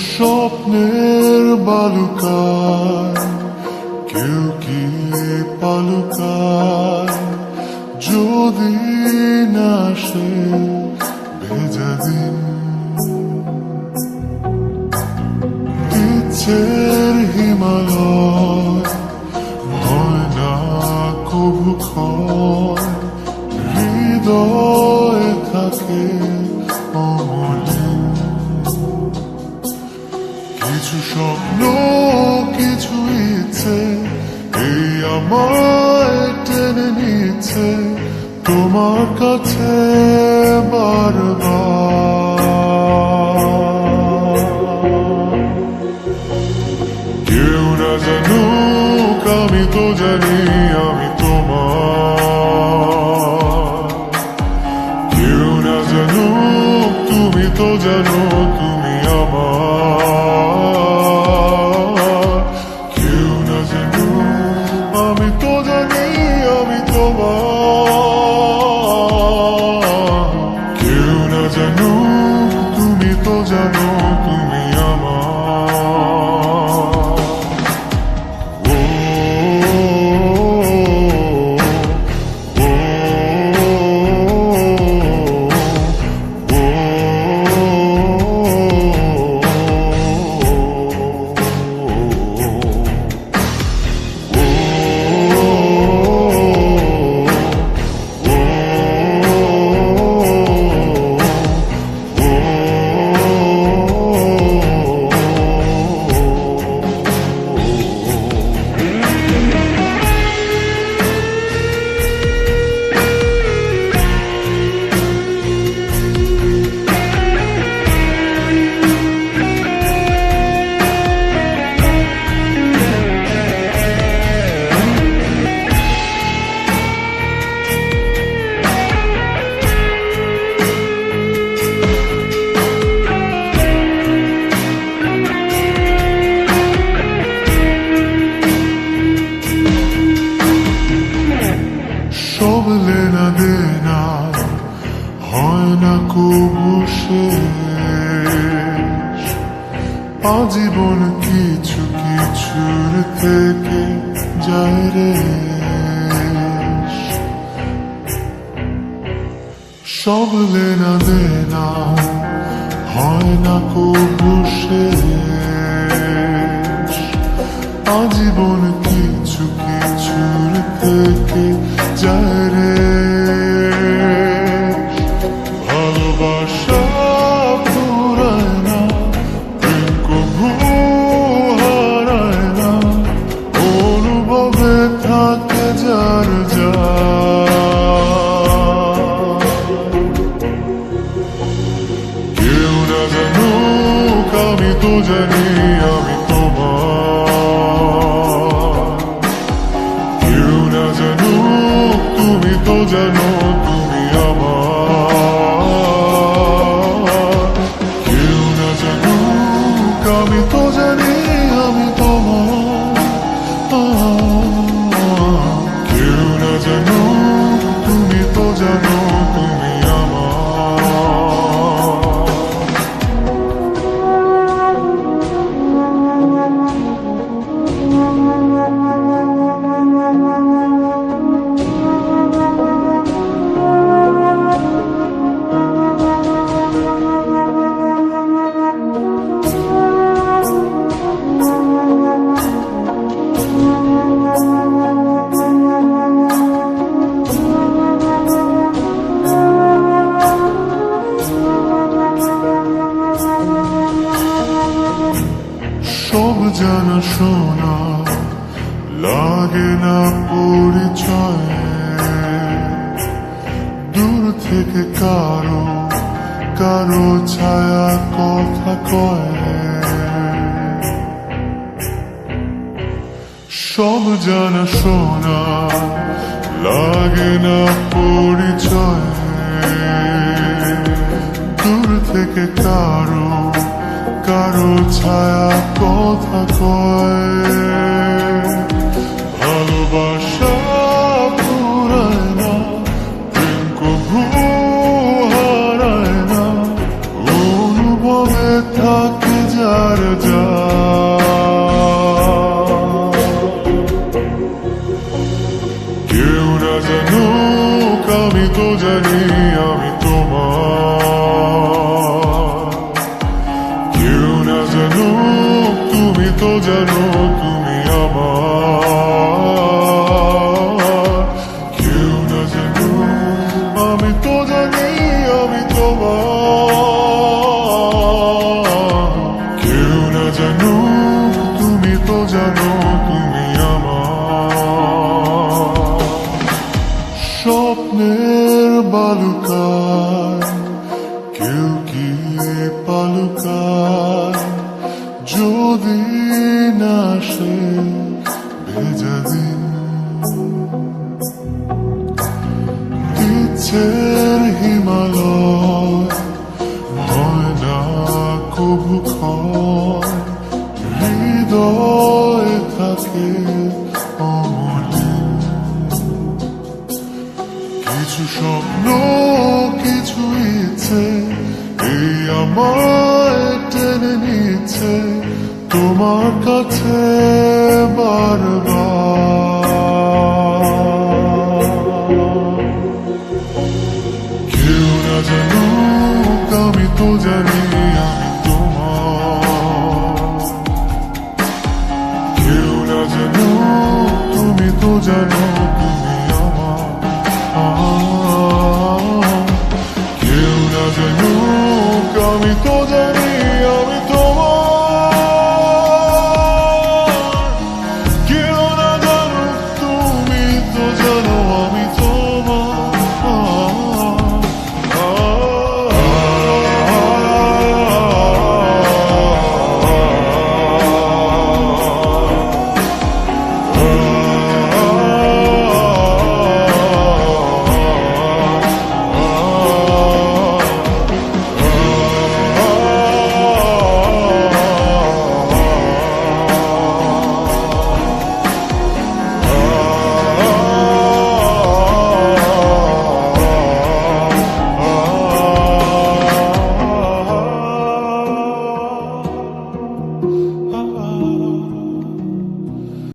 স্বপ্নের বালুকায় কেউ কি পালুকায় যদি না সে ভেজা দিন ইচ্ছের হিমালয় হয় না কবু ক্ষয় হৃদয় থাকে অমলিন কিছু স্বপ্ন কিছু ইচ্ছে এই আমায় টেনে নিচ্ছে তোমার কাছে বারবার কেউ না জানুক আমি তো জানি আমি তোমার কেউ না জানুক তুমি তো জানো তুমি আমার কেউ না জানুক আমি তো জানি আমি তোমার কেউ না জানুক তুমি তো জানো তুমি আমার সব লেনা দেনা হয় না কবু শেষ আজীবন কিছু কিছুর থেকে যায় রে সব লেনা দেনা হয় না কবু শেষ আজীবন কিছু কিছুর থেকে যায় রে ভালোবাসা ফুরায় না প্রেম কবু হারায় না অনুভবে থাকে যার যা কেউ না জানুক আমি তো জানি আমি তোমার কেউ না জানুক তুমি তো জানো তুমি আমার কেউ না জানুক আমি তো জানি আমি তোমার কেউ না জানুক তুমি তো জানো তুমি আমার সব জানা শোনা লাগে না পরিচয় দূর থেকে কারো কারো ছায়া কথা কয় সব জানা শোনা লাগে না পরিচয় দূর থেকে কারো কারো ছায়া কথা কয়, ভালোবাসা ফুরায় না, প্রেম কভু হারায় না, অনুভবে থাকে যার যা। কেউ না জানুক আমি তো জানি আমি তোমার, কেউ না জানুক তুমি তো জানো তুমি আমার, কেউ না জানুক আমি তো জানি আমি তোমার, কেউ না জানুক তুমি তো জানো তুমি আমার। স্বপ্নের বালুকায় কেউ কি পালুকায়, যদি না সে ভেজা দিন ইচ্ছের হিমালয় হয় না কভু ক্ষয়, হৃদয় থাকে অমলিন। কিছু স্বপ্ন কিছু ইচ্ছে এই আমায় টেনে নিচ্ছে তোমার কাছে বারবার। কেউ না জানুক আমি তো জানি আমি